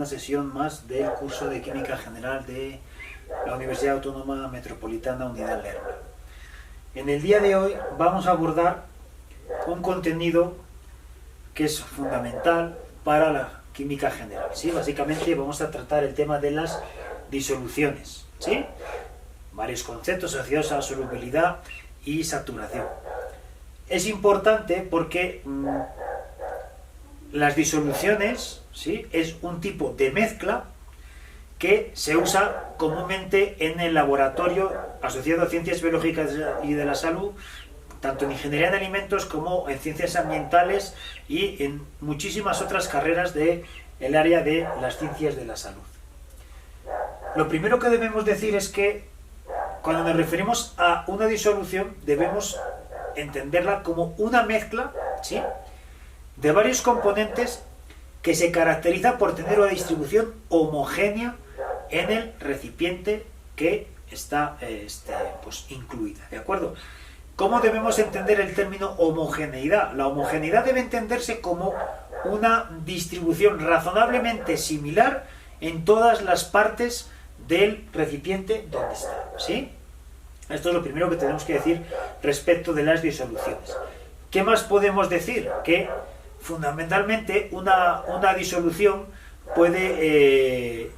Una sesión más del curso de Química General de la Universidad Autónoma Metropolitana Unidad Lerma. En el día de hoy vamos a abordar un contenido que es fundamental para la química general, ¿sí? Básicamente vamos a tratar el tema de las disoluciones, ¿sí? Varios conceptos asociados a la solubilidad y saturación. Es importante porque las disoluciones, ¿sí?, es un tipo de mezcla que se usa comúnmente en el laboratorio asociado a ciencias biológicas y de la salud, tanto en ingeniería de alimentos como en ciencias ambientales y en muchísimas otras carreras del área de las ciencias de la salud. Lo primero que debemos decir es que cuando nos referimos a una disolución debemos entenderla como una mezcla, ¿sí?, de varios componentes que se caracteriza por tener una distribución homogénea en el recipiente que está incluida, ¿de acuerdo? ¿Cómo debemos entender el término homogeneidad? La homogeneidad debe entenderse como una distribución razonablemente similar en todas las partes del recipiente donde está, ¿sí? Esto es lo primero que tenemos que decir respecto de las disoluciones. ¿Qué más podemos decir? Que fundamentalmente una disolución puede...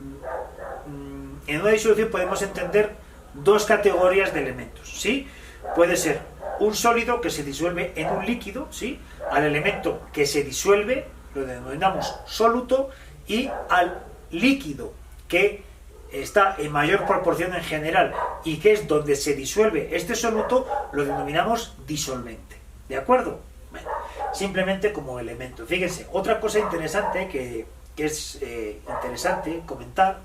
en una disolución podemos entender dos categorías de elementos, ¿sí? Puede ser un sólido que se disuelve en un líquido, ¿sí? Al elemento que se disuelve lo denominamos soluto, y al líquido que está en mayor proporción en general y que es donde se disuelve este soluto lo denominamos disolvente, ¿de acuerdo? Bueno, simplemente como elemento. Fíjense, otra cosa interesante que es interesante comentar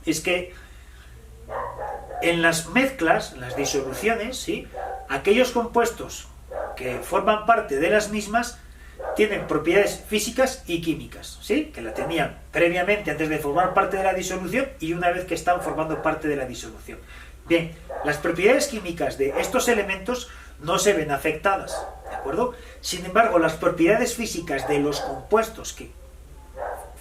es que en las mezclas, en las disoluciones, ¿sí?, aquellos compuestos que forman parte de las mismas tienen propiedades físicas y químicas, ¿sí?, que la tenían previamente antes de formar parte de la disolución y una vez que están formando parte de la disolución. Bien, las propiedades químicas de estos elementos no se ven afectadas, ¿de acuerdo? Sin embargo, las propiedades físicas de los compuestos que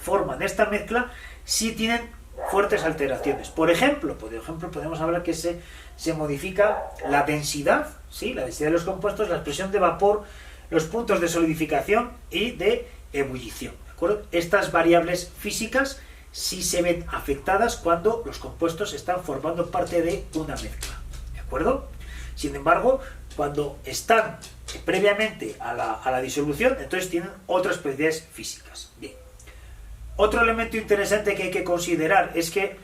forman esta mezcla sí tienen fuertes alteraciones. Por ejemplo, podemos hablar que se modifica la densidad, ¿sí?, la densidad de los compuestos, la expresión de vapor, los puntos de solidificación y de ebullición, ¿de acuerdo? Estas variables físicas sí se ven afectadas cuando los compuestos están formando parte de una mezcla, ¿de acuerdo? Sin embargo, cuando están previamente a la disolución, entonces tienen otras propiedades físicas. Bien. Otro elemento interesante que hay que considerar es que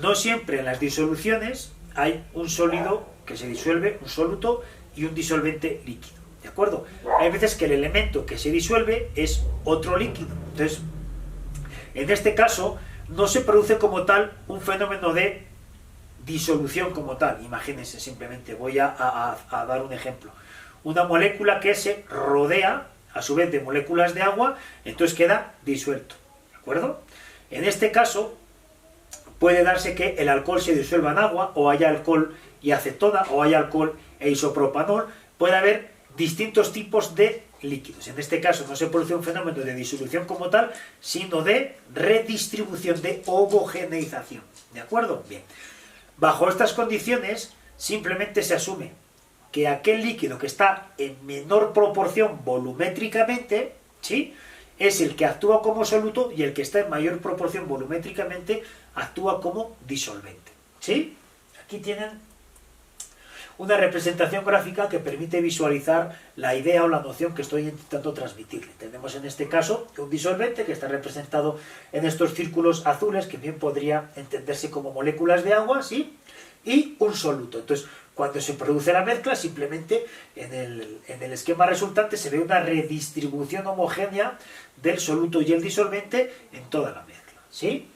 no siempre en las disoluciones hay un sólido que se disuelve, un soluto, y un disolvente líquido, ¿de acuerdo? Hay veces que el elemento que se disuelve es otro líquido. Entonces, en este caso, no se produce como tal un fenómeno de disolución como tal. Imagínense, simplemente voy a dar un ejemplo. Una molécula que se rodea a su vez de moléculas de agua, entonces queda disuelto, ¿de acuerdo? En este caso puede darse que el alcohol se disuelva en agua, o haya alcohol y acetona, o haya alcohol e isopropanol. Puede haber distintos tipos de líquidos. En este caso no se produce un fenómeno de disolución como tal, sino de redistribución, de homogeneización, ¿de acuerdo? Bien. Bajo estas condiciones, simplemente se asume que aquel líquido que está en menor proporción volumétricamente, ¿sí?, es el que actúa como soluto, y el que está en mayor proporción volumétricamente actúa como disolvente, ¿sí? Aquí tienen una representación gráfica que permite visualizar la idea o la noción que estoy intentando transmitirle. Tenemos en este caso un disolvente que está representado en estos círculos azules, que bien podría entenderse como moléculas de agua, ¿sí?, y un soluto. Entonces, cuando se produce la mezcla, simplemente en el esquema resultante se ve una redistribución homogénea del soluto y el disolvente en toda la mezcla, ¿sí?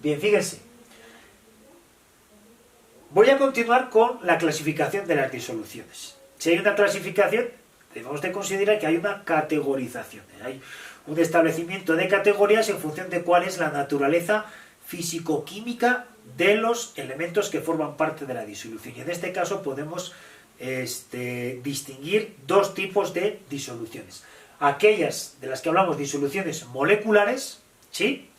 Bien, fíjense. Voy a continuar con la clasificación de las disoluciones. Si hay una clasificación, debemos de considerar que hay una categorización. Hay un establecimiento de categorías en función de cuál es la naturaleza físico-química de los elementos que forman parte de la disolución. Y en este caso podemos distinguir dos tipos de disoluciones. aquellas de las que hablamos disoluciones moleculares, ¿sí?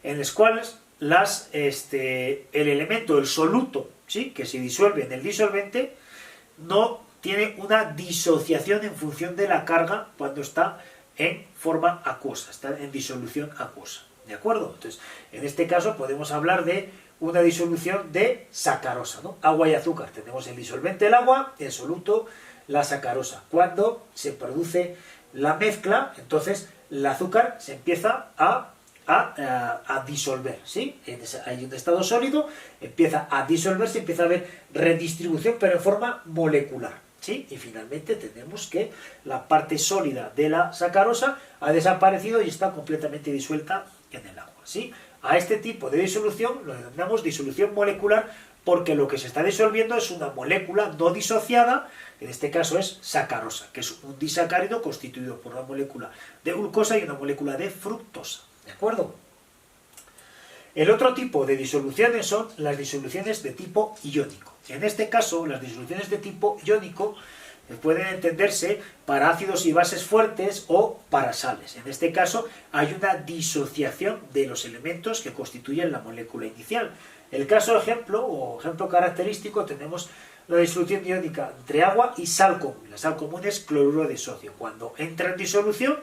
En las cuales el elemento, el soluto, ¿sí? Que se disuelve en el disolvente, no tiene una disociación en función de la carga cuando está en forma acuosa, está en disolución acuosa, ¿de acuerdo? Entonces, en este caso podemos hablar de una disolución de sacarosa, ¿no? Agua y azúcar, tenemos el disolvente, el agua, el soluto, la sacarosa. Cuando se produce la mezcla, entonces el azúcar se empieza a disolver, ¿sí? Hay un estado sólido, empieza a disolverse, empieza a haber redistribución, pero en forma molecular, ¿sí? Y finalmente tenemos que la parte sólida de la sacarosa ha desaparecido y está completamente disuelta en el agua, ¿sí? A este tipo de disolución lo denominamos disolución molecular, porque lo que se está disolviendo es una molécula no disociada, en este caso es sacarosa, que es un disacárido constituido por una molécula de glucosa y una molécula de fructosa, ¿de acuerdo? El otro tipo de disoluciones son las disoluciones de tipo iónico. En este caso, las disoluciones de tipo iónico pueden entenderse para ácidos y bases fuertes o para sales. En este caso, hay una disociación de los elementos que constituyen la molécula inicial. El caso ejemplo, o ejemplo característico, tenemos la disolución iónica entre agua y sal común. La sal común es cloruro de sodio. Cuando entra en disolución,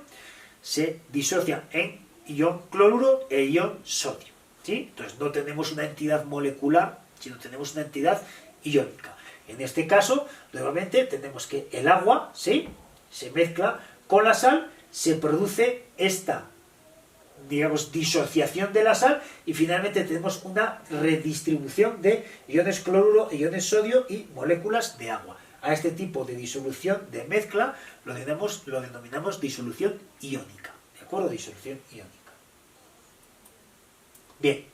se disocia en ion cloruro e ion sodio, ¿sí? Entonces no tenemos una entidad molecular, sino tenemos una entidad iónica. En este caso, nuevamente, tenemos que el agua, ¿sí?, se mezcla con la sal, se produce esta, digamos, disociación de la sal y finalmente tenemos una redistribución de iones cloruro, iones sodio y moléculas de agua. A este tipo de disolución de mezcla lo denominamos disolución iónica. ¿De acuerdo? Disolución iónica. Bien.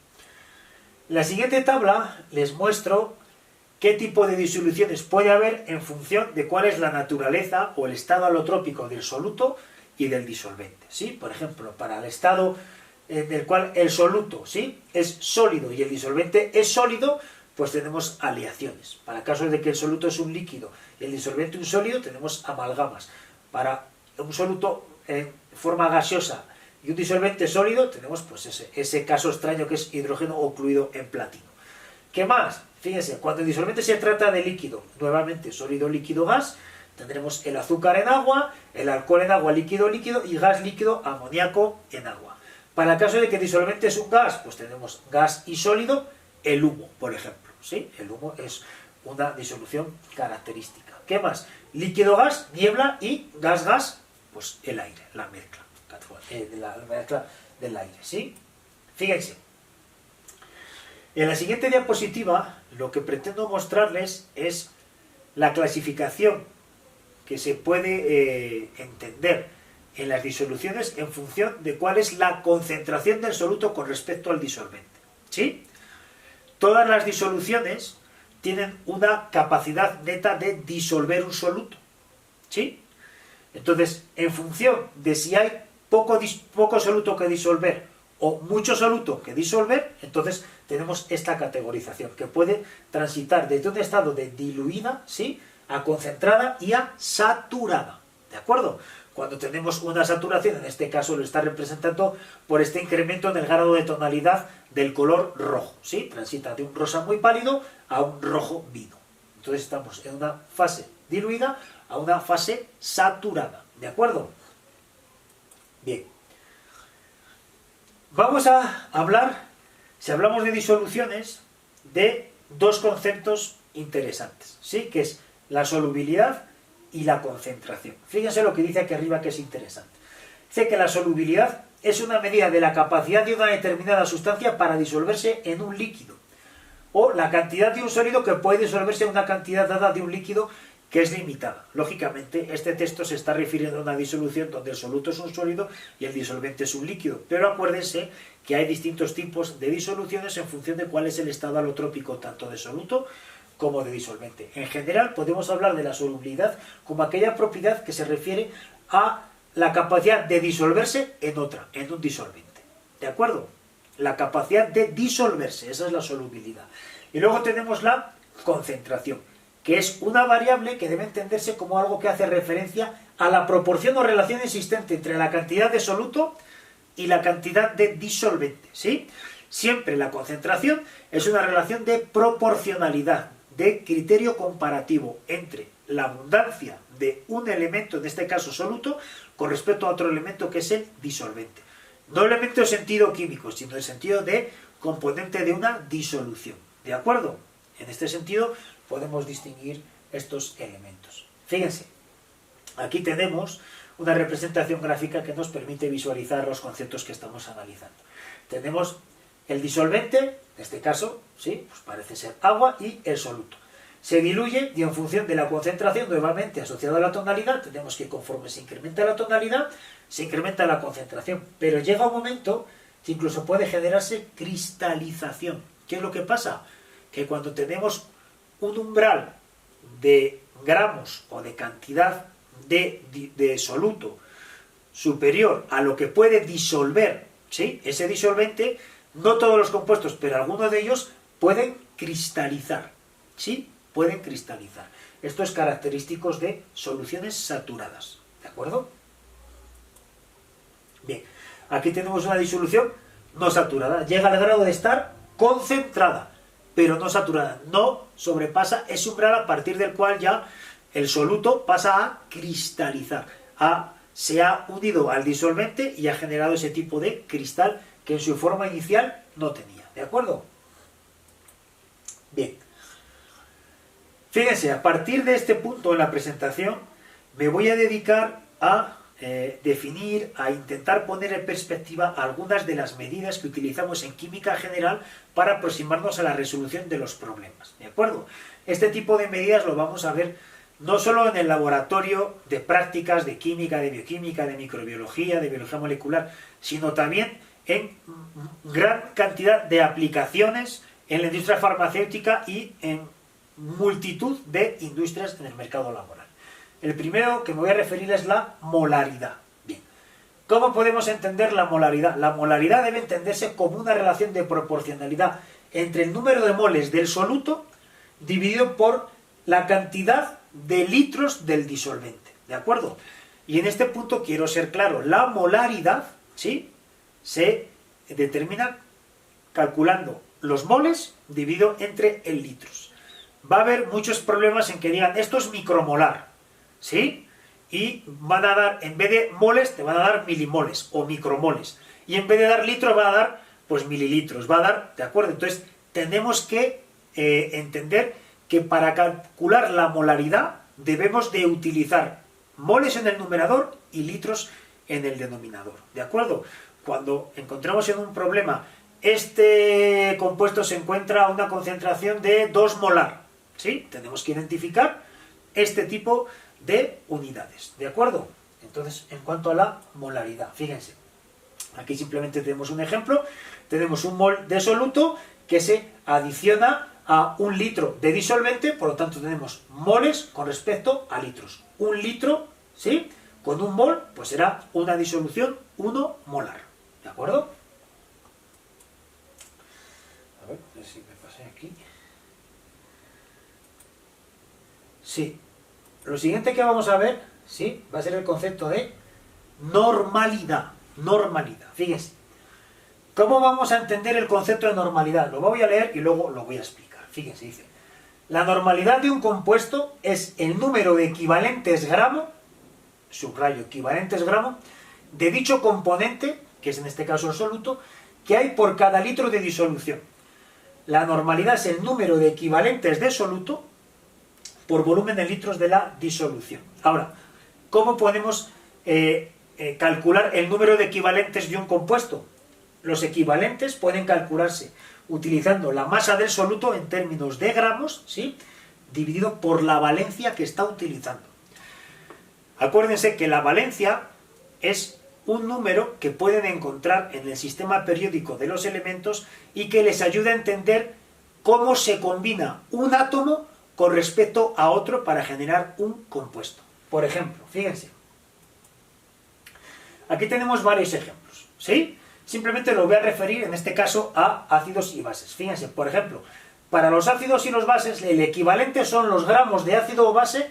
En la siguiente tabla les muestro qué tipo de disoluciones puede haber en función de cuál es la naturaleza o el estado alotrópico del soluto y del disolvente, ¿sí? Por ejemplo, para el estado en el cual el soluto, ¿sí?, es sólido y el disolvente es sólido, pues tenemos aleaciones. Para casos de que el soluto es un líquido y el disolvente un sólido, tenemos amalgamas. Para un soluto en forma gaseosa y un disolvente sólido, tenemos pues ese caso extraño que es hidrógeno ocluido en platino. ¿Qué más? Fíjense, cuando el disolvente se trata de líquido, nuevamente sólido, líquido, gas, tendremos el azúcar en agua, el alcohol en agua, líquido, líquido, y gas líquido, amoníaco en agua. Para el caso de que el disolvente es un gas, pues tenemos gas y sólido, el humo, por ejemplo, ¿sí? El humo es una disolución característica. ¿Qué más? Líquido, gas, niebla, y gas, gas, pues el aire, la mezcla del aire, ¿sí? Fíjense. En la siguiente diapositiva, lo que pretendo mostrarles es la clasificación que se puede entender en las disoluciones en función de cuál es la concentración del soluto con respecto al disolvente, ¿sí? Todas las disoluciones tienen una capacidad neta de disolver un soluto, ¿sí? Entonces, en función de si hay poco soluto que disolver o mucho soluto que disolver, entonces tenemos esta categorización, que puede transitar desde un estado de diluida, ¿sí?, a concentrada y a saturada, ¿de acuerdo? Cuando tenemos una saturación, en este caso lo está representando por este incremento en el grado de tonalidad del color rojo, ¿sí? Transita de un rosa muy pálido a un rojo vino. Entonces estamos en una fase diluida a una fase saturada, ¿de acuerdo? Bien. Vamos a hablar, si hablamos de disoluciones, de dos conceptos interesantes, ¿sí?, que es la solubilidad y la concentración. Fíjense lo que dice aquí arriba, que es interesante. Dice que la solubilidad es una medida de la capacidad de una determinada sustancia para disolverse en un líquido, o la cantidad de un sólido que puede disolverse en una cantidad dada de un líquido que es limitada. Lógicamente, este texto se está refiriendo a una disolución donde el soluto es un sólido y el disolvente es un líquido, pero acuérdense que hay distintos tipos de disoluciones en función de cuál es el estado alotrópico tanto de soluto como de disolvente. En general, podemos hablar de la solubilidad como aquella propiedad que se refiere a la capacidad de disolverse en otra, en un disolvente. ¿De acuerdo? La capacidad de disolverse, esa es la solubilidad. Y luego tenemos la concentración, que es una variable que debe entenderse como algo que hace referencia a la proporción o relación existente entre la cantidad de soluto y la cantidad de disolvente, ¿sí? Siempre la concentración es una relación de proporcionalidad, de criterio comparativo entre la abundancia de un elemento, en este caso soluto, con respecto a otro elemento que es el disolvente. No elemento en sentido químico, sino en sentido de componente de una disolución. ¿De acuerdo? En este sentido podemos distinguir estos elementos. Fíjense, aquí tenemos una representación gráfica que nos permite visualizar los conceptos que estamos analizando. Tenemos el disolvente, en este caso, ¿sí? Pues parece ser agua, y el soluto. Se diluye y en función de la concentración, nuevamente asociada a la tonalidad, tenemos que conforme se incrementa la tonalidad, se incrementa la concentración. Pero llega un momento que incluso puede generarse cristalización. ¿Qué es lo que pasa? Que cuando tenemos un umbral de gramos o de cantidad de soluto superior a lo que puede disolver, ¿sí? Ese disolvente, no todos los compuestos, pero algunos de ellos pueden cristalizar, ¿sí? Pueden cristalizar. Esto es característico de soluciones saturadas, ¿de acuerdo? Bien, aquí tenemos una disolución no saturada, llega al grado de estar concentrada, pero no saturada, no sobrepasa ese umbral a partir del cual ya el soluto pasa a cristalizar, se ha unido al disolvente y ha generado ese tipo de cristal que en su forma inicial no tenía, ¿de acuerdo? Bien. Fíjense, a partir de este punto en la presentación me voy a dedicar a definir, a intentar poner en perspectiva algunas de las medidas que utilizamos en química general para aproximarnos a la resolución de los problemas, ¿de acuerdo? Este tipo de medidas lo vamos a ver no solo en el laboratorio de prácticas de química, de bioquímica, de microbiología, de biología molecular, sino también en gran cantidad de aplicaciones en la industria farmacéutica y en multitud de industrias en el mercado laboral. El primero que me voy a referir es la molaridad. Bien, ¿cómo podemos entender la molaridad? La molaridad debe entenderse como una relación de proporcionalidad entre el número de moles del soluto dividido por la cantidad de litros del disolvente, ¿de acuerdo? Y en este punto quiero ser claro, la molaridad, ¿sí?, se determina calculando los moles dividido entre el litros. Va a haber muchos problemas en que digan, esto es micromolar, ¿sí? Y van a dar, en vez de moles, te van a dar milimoles o micromoles. Y en vez de dar litros, van a dar, pues, mililitros. Va a dar, ¿de acuerdo? Entonces, tenemos que entender que para calcular la molaridad debemos de utilizar moles en el numerador y litros en el denominador, ¿de acuerdo? Cuando encontramos en un problema, este compuesto se encuentra a una concentración de 2 molar, ¿sí? Tenemos que identificar este tipo de unidades, ¿de acuerdo? Entonces, en cuanto a la molaridad, fíjense, aquí simplemente tenemos un ejemplo, tenemos un mol de soluto que se adiciona a 1 litro de disolvente, por lo tanto tenemos moles con respecto a litros. 1 litro, ¿sí?, con 1 mol, pues será una disolución 1 molar, ¿de acuerdo? A ver si me pasé aquí. Sí. Lo siguiente que vamos a ver, ¿sí?, va a ser el concepto de normalidad. Normalidad, fíjense. ¿Cómo vamos a entender el concepto de normalidad? Lo voy a leer y luego lo voy a explicar. Fíjense, dice, la normalidad de un compuesto es el número de equivalentes gramo, subrayo, equivalentes gramo, de dicho componente, que es en este caso el soluto, que hay por cada litro de disolución. La normalidad es el número de equivalentes de soluto por volumen en litros de la disolución. Ahora, ¿cómo podemos calcular el número de equivalentes de un compuesto? Los equivalentes pueden calcularse utilizando la masa del soluto en términos de gramos, ¿sí?, dividido por la valencia que está utilizando. Acuérdense que la valencia es un número que pueden encontrar en el sistema periódico de los elementos y que les ayuda a entender cómo se combina un átomo con respecto a otro para generar un compuesto. Por ejemplo, fíjense, aquí tenemos varios ejemplos, ¿sí? Simplemente lo voy a referir en este caso a ácidos y bases. Fíjense, por ejemplo, para los ácidos y los bases el equivalente son los gramos de ácido o base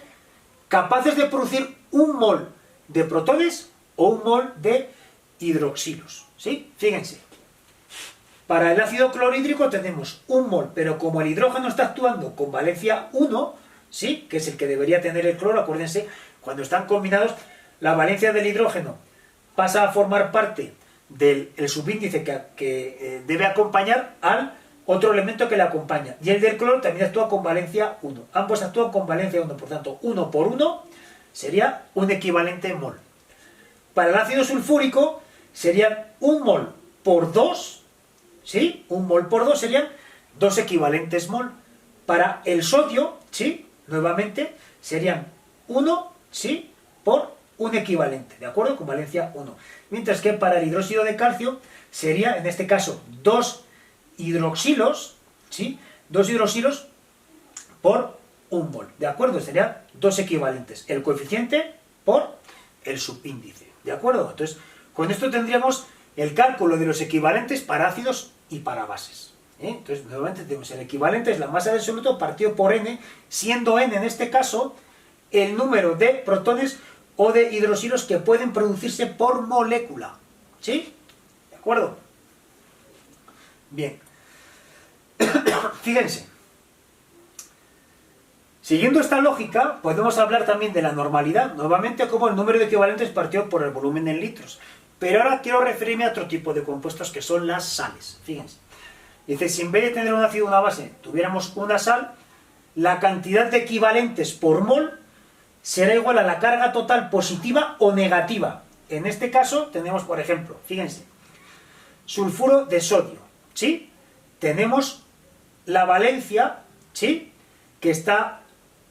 capaces de producir 1 mol de protones o 1 mol de hidroxilos, ¿sí? Fíjense, para el ácido clorhídrico tenemos 1 mol, pero como el hidrógeno está actuando con valencia 1, ¿sí? Que es el que debería tener el cloro, acuérdense, cuando están combinados, la valencia del hidrógeno pasa a formar parte del subíndice que debe acompañar al otro elemento que le acompaña. Y el del cloro también actúa con valencia 1. Ambos actúan con valencia 1, por tanto, 1 por 1 sería un equivalente mol. Para el ácido sulfúrico serían 1 mol por 2, ¿sí? 1 mol por 2 serían 2 equivalentes mol. Para el sodio, ¿sí? Nuevamente serían 1, ¿sí? Por un equivalente, ¿de acuerdo? Con valencia 1. Mientras que para el hidróxido de calcio sería, en este caso, 2 hidroxilos, ¿sí? 2 hidroxilos por 1 mol, ¿de acuerdo? Serían 2 equivalentes, el coeficiente por el subíndice, ¿de acuerdo? Entonces, con esto tendríamos el cálculo de los equivalentes para ácidos y para bases, ¿eh? Entonces, nuevamente tenemos el equivalente, es la masa de absoluto partido por n, siendo n en este caso el número de protones o de hidroxilos que pueden producirse por molécula, ¿sí? ¿De acuerdo? Bien. Fíjense. Siguiendo esta lógica, podemos hablar también de la normalidad, nuevamente como el número de equivalentes partido por el volumen en litros. Pero ahora quiero referirme a otro tipo de compuestos que son las sales. Fíjense. Dice, si en vez de tener un ácido y una base, tuviéramos una sal, la cantidad de equivalentes por mol será igual a la carga total positiva o negativa. En este caso tenemos, por ejemplo, fíjense, sulfuro de sodio, ¿sí? Tenemos la valencia, ¿sí? Que está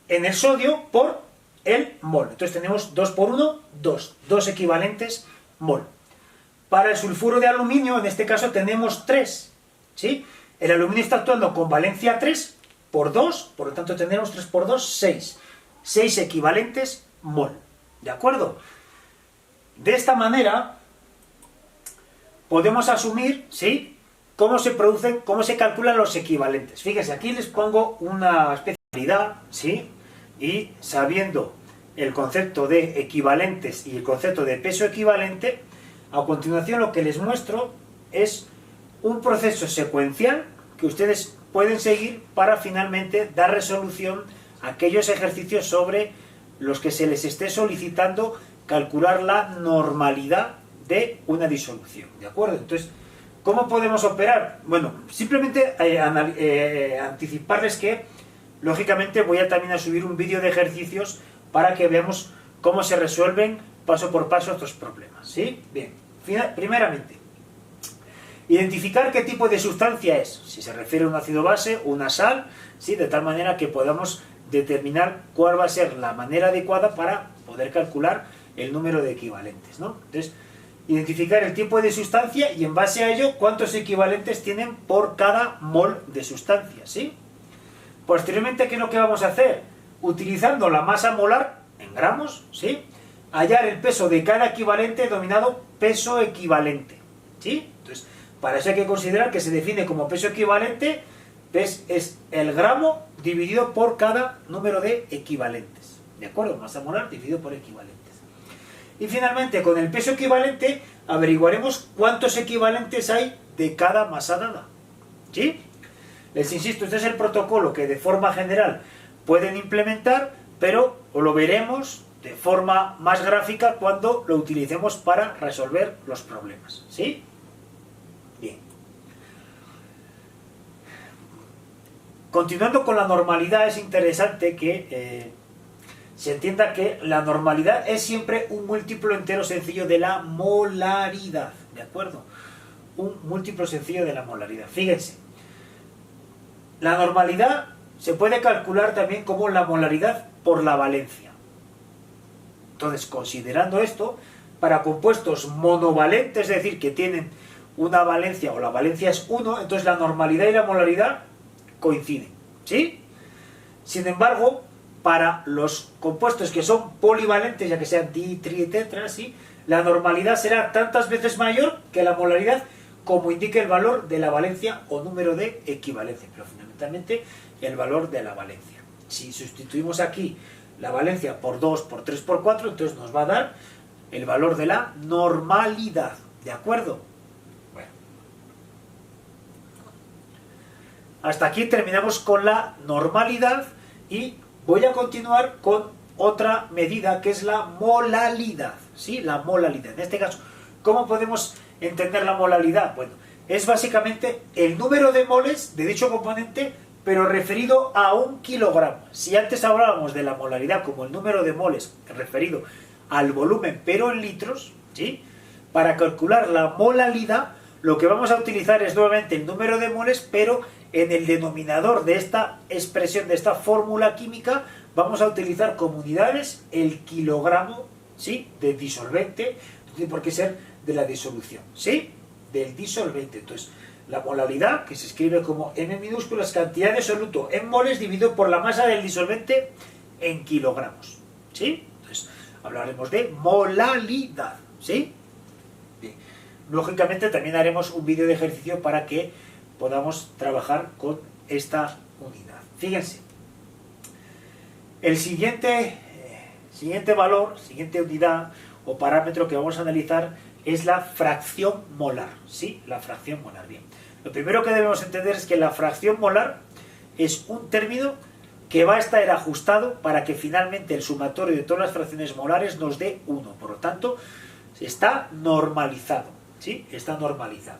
en el sodio por el mol. Entonces tenemos 2 por 1, 2 equivalentes mol. Para el sulfuro de aluminio, en este caso tenemos 3, ¿sí? El aluminio está actuando con valencia 3 por 2, por lo tanto tendremos 3 por 2, 6. 6 equivalentes mol, ¿de acuerdo? De esta manera podemos asumir, ¿sí? Cómo se producen, cómo se calculan los equivalentes. Fíjense, aquí les pongo una especialidad, ¿sí? Y sabiendo el concepto de equivalentes y el concepto de peso equivalente, a continuación lo que les muestro es un proceso secuencial que ustedes pueden seguir para finalmente dar resolución a aquellos ejercicios sobre los que se les esté solicitando calcular la normalidad de una disolución, ¿de acuerdo? Entonces, ¿cómo podemos operar? Bueno, simplemente anticiparles que, lógicamente, voy a también a subir un vídeo de ejercicios para que veamos cómo se resuelven paso por paso estos problemas, ¿sí? Bien, primeramente, identificar qué tipo de sustancia es, si se refiere a un ácido base o una sal, ¿sí? De tal manera que podamos determinar cuál va a ser la manera adecuada para poder calcular el número de equivalentes, ¿no? Entonces, identificar el tipo de sustancia y en base a ello cuántos equivalentes tienen por cada mol de sustancia, ¿sí? Posteriormente, ¿qué es lo que vamos a hacer? Utilizando la masa molar en gramos, ¿sí? Hallar el peso de cada equivalente denominado peso equivalente, ¿sí? Entonces, para eso hay que considerar que se define como peso equivalente, es el gramo dividido por cada número de equivalentes, ¿de acuerdo? Masa molar dividido por equivalentes. Y finalmente, con el peso equivalente, averiguaremos cuántos equivalentes hay de cada masa dada, ¿sí? Les insisto, este es el protocolo que de forma general pueden implementar, pero lo veremos de forma más gráfica cuando lo utilicemos para resolver los problemas, ¿sí? Bien. Continuando con la normalidad, es interesante que se entienda que la normalidad es siempre un múltiplo entero sencillo de la molaridad, ¿de acuerdo? Un múltiplo sencillo de la molaridad. Fíjense, la normalidad se puede calcular también como la molaridad por la valencia. Entonces, considerando esto, para compuestos monovalentes, es decir, que tienen una valencia o la valencia es 1, entonces la normalidad y la molaridad coinciden, ¿sí? Sin embargo, para los compuestos que son polivalentes, ya que sean di, tri, tetra, ¿sí? La normalidad será tantas veces mayor que la molaridad, como indique el valor de la valencia o número de equivalencia, pero fundamentalmente el valor de la valencia. Si sustituimos aquí la valencia por 2, por 3, por 4, entonces nos va a dar el valor de la normalidad. ¿De acuerdo? Bueno. Hasta aquí terminamos con la normalidad y voy a continuar con otra medida que es la molalidad. ¿Sí? La molalidad. En este caso, ¿cómo podemos entender la molalidad? Bueno, es básicamente el número de moles de dicho componente, pero referido a un kilogramo. Si antes hablábamos de la molaridad como el número de moles referido al volumen, pero en litros, ¿sí? Para calcular la molalidad, lo que vamos a utilizar es nuevamente el número de moles, pero en el denominador de esta expresión, de esta fórmula química, vamos a utilizar como unidades el kilogramo, ¿sí? De disolvente, no tiene por qué ser de la disolución, ¿sí? Del disolvente. Entonces, la molalidad, que se escribe como M minúsculas, cantidad de soluto en moles dividido por la masa del disolvente en kilogramos, ¿sí? Entonces, hablaremos de molalidad, ¿sí? Bien. Lógicamente también haremos un vídeo de ejercicio para que podamos trabajar con esta unidad. Fíjense, el siguiente valor, siguiente unidad o parámetro que vamos a analizar es la fracción molar, ¿sí? La fracción molar, bien. Lo primero que debemos entender es que la fracción molar es un término que va a estar ajustado para que finalmente el sumatorio de todas las fracciones molares nos dé 1. Por lo tanto, está normalizado, ¿sí? Está normalizado.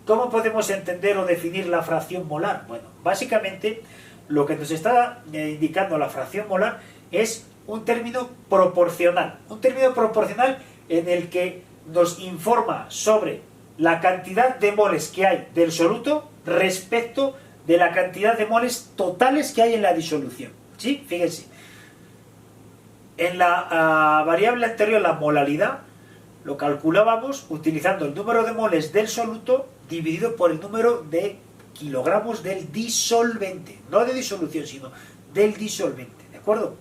¿Cómo podemos entender o definir la fracción molar? Bueno, básicamente lo que nos está indicando la fracción molar es un término proporcional. Un término proporcional en el que nos informa sobre la cantidad de moles que hay del soluto respecto de la cantidad de moles totales que hay en la disolución. ¿Sí? Fíjense. En la variable anterior, la molalidad, lo calculábamos utilizando el número de moles del soluto dividido por el número de kilogramos del disolvente. No de disolución, sino del disolvente. ¿De acuerdo?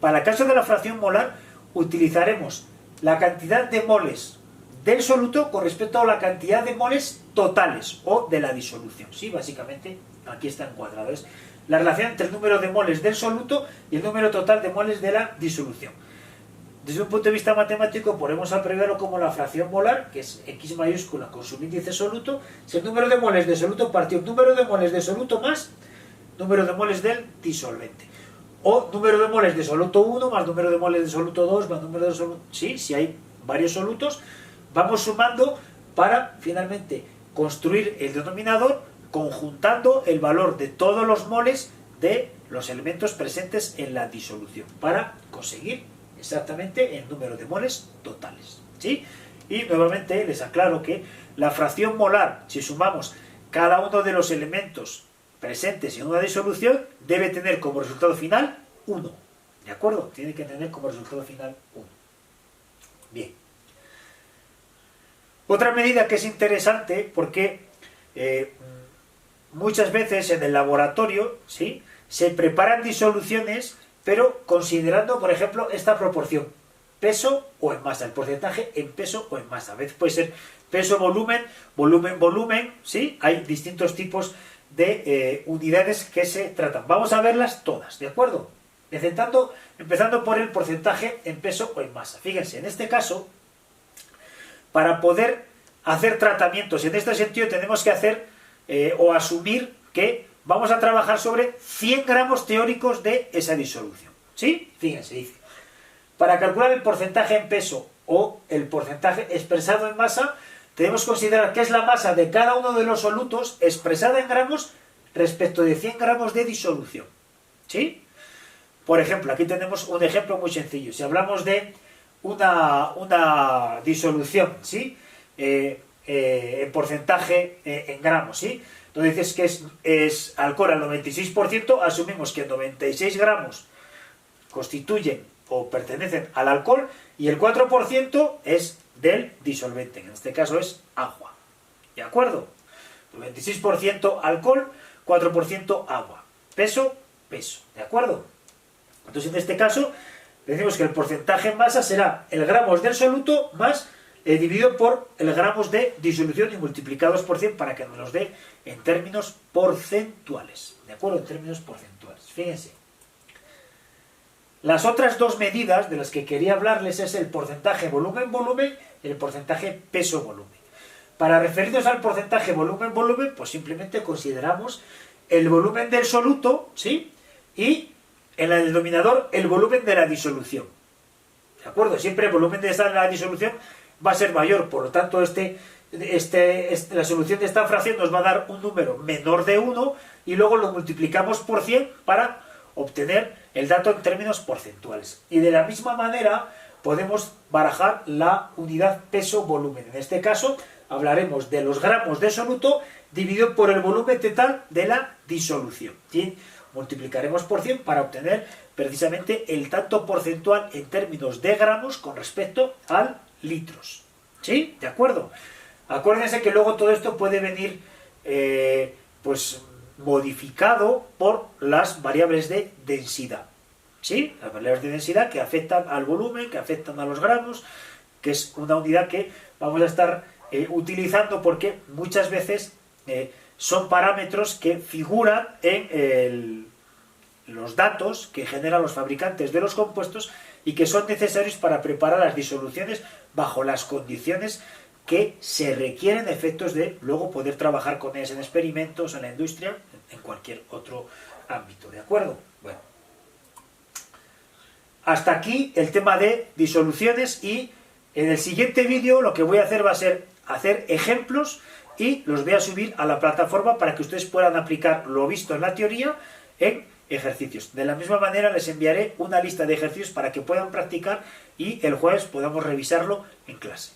Para el caso de la fracción molar, utilizaremos la cantidad de moles del soluto con respecto a la cantidad de moles totales o de la disolución. Sí, básicamente aquí está encuadrado. Es la relación entre el número de moles del soluto y el número total de moles de la disolución. Desde un punto de vista matemático podemos abreviarlo como la fracción molar, que es X mayúscula con su índice soluto, es el número de moles de soluto partido número de moles de soluto más número de moles del disolvente. O número de moles de soluto 1 más número de moles de soluto 2 más número de soluto... Sí, si hay varios solutos, vamos sumando para finalmente construir el denominador conjuntando el valor de todos los moles de los elementos presentes en la disolución para conseguir exactamente el número de moles totales, ¿sí? Y nuevamente les aclaro que la fracción molar, si sumamos cada uno de los elementos presentes en una disolución, debe tener como resultado final 1. ¿De acuerdo? Tiene que tener como resultado final 1. Bien. Otra medida que es interesante porque muchas veces en el laboratorio, ¿sí?, se preparan disoluciones, pero considerando, por ejemplo, esta proporción, peso o en masa, el porcentaje en peso o en masa. A veces puede ser peso-volumen, volumen-volumen, ¿sí? Hay distintos tipos de unidades que se tratan. Vamos a verlas todas, ¿de acuerdo? Empezando por el porcentaje en peso o en masa. Fíjense, en este caso, para poder hacer tratamientos en este sentido tenemos que hacer o asumir que vamos a trabajar sobre 100 gramos teóricos de esa disolución. ¿Sí? Fíjense, dice. Para calcular el porcentaje en peso o el porcentaje expresado en masa, tenemos que considerar qué es la masa de cada uno de los solutos expresada en gramos respecto de 100 gramos de disolución. ¿Sí? Por ejemplo, aquí tenemos un ejemplo muy sencillo. Si hablamos de una disolución, ¿sí?, en porcentaje en gramos, ¿sí? Entonces dices que es alcohol al 96%, asumimos que 96 gramos constituyen o pertenecen al alcohol y el 4% es del disolvente, en este caso es agua. ¿De acuerdo? 96% alcohol, 4% agua. Peso, peso. ¿De acuerdo? Entonces en este caso decimos que el porcentaje en masa será el gramos del soluto más dividido por el gramos de disolución y multiplicados por 100 para que nos los dé en términos porcentuales. ¿De acuerdo? En términos porcentuales. Fíjense. Las otras dos medidas de las que quería hablarles es el porcentaje volumen-volumen y el porcentaje peso-volumen. Para referirnos al porcentaje volumen-volumen, pues simplemente consideramos el volumen del soluto, ¿sí? Y en el denominador el volumen de la disolución. ¿De acuerdo? Siempre el volumen de la disolución va a ser mayor, por lo tanto la solución de esta fracción nos va a dar un número menor de 1 y luego lo multiplicamos por 100 para obtener el dato en términos porcentuales. Y de la misma manera podemos barajar la unidad peso-volumen. En este caso hablaremos de los gramos de soluto dividido por el volumen total de la disolución. ¿Sí? Multiplicaremos por 100 para obtener precisamente el tanto porcentual en términos de gramos con respecto al litros. ¿Sí? ¿De acuerdo? Acuérdense que luego todo esto puede venir pues modificado por las variables de densidad. ¿Sí? Las variables de densidad que afectan al volumen, que afectan a los gramos, que es una unidad que vamos a estar utilizando porque muchas veces son parámetros que figuran en los datos que generan los fabricantes de los compuestos y que son necesarios para preparar las disoluciones bajo las condiciones que se requieren, efectos de luego poder trabajar con ellas en experimentos, en la industria, en cualquier otro ámbito. ¿De acuerdo? Bueno. Hasta aquí el tema de disoluciones y en el siguiente vídeo lo que voy a hacer va a ser hacer ejemplos y los voy a subir a la plataforma para que ustedes puedan aplicar lo visto en la teoría en ejercicios. De la misma manera les enviaré una lista de ejercicios para que puedan practicar y el jueves podamos revisarlo en clase.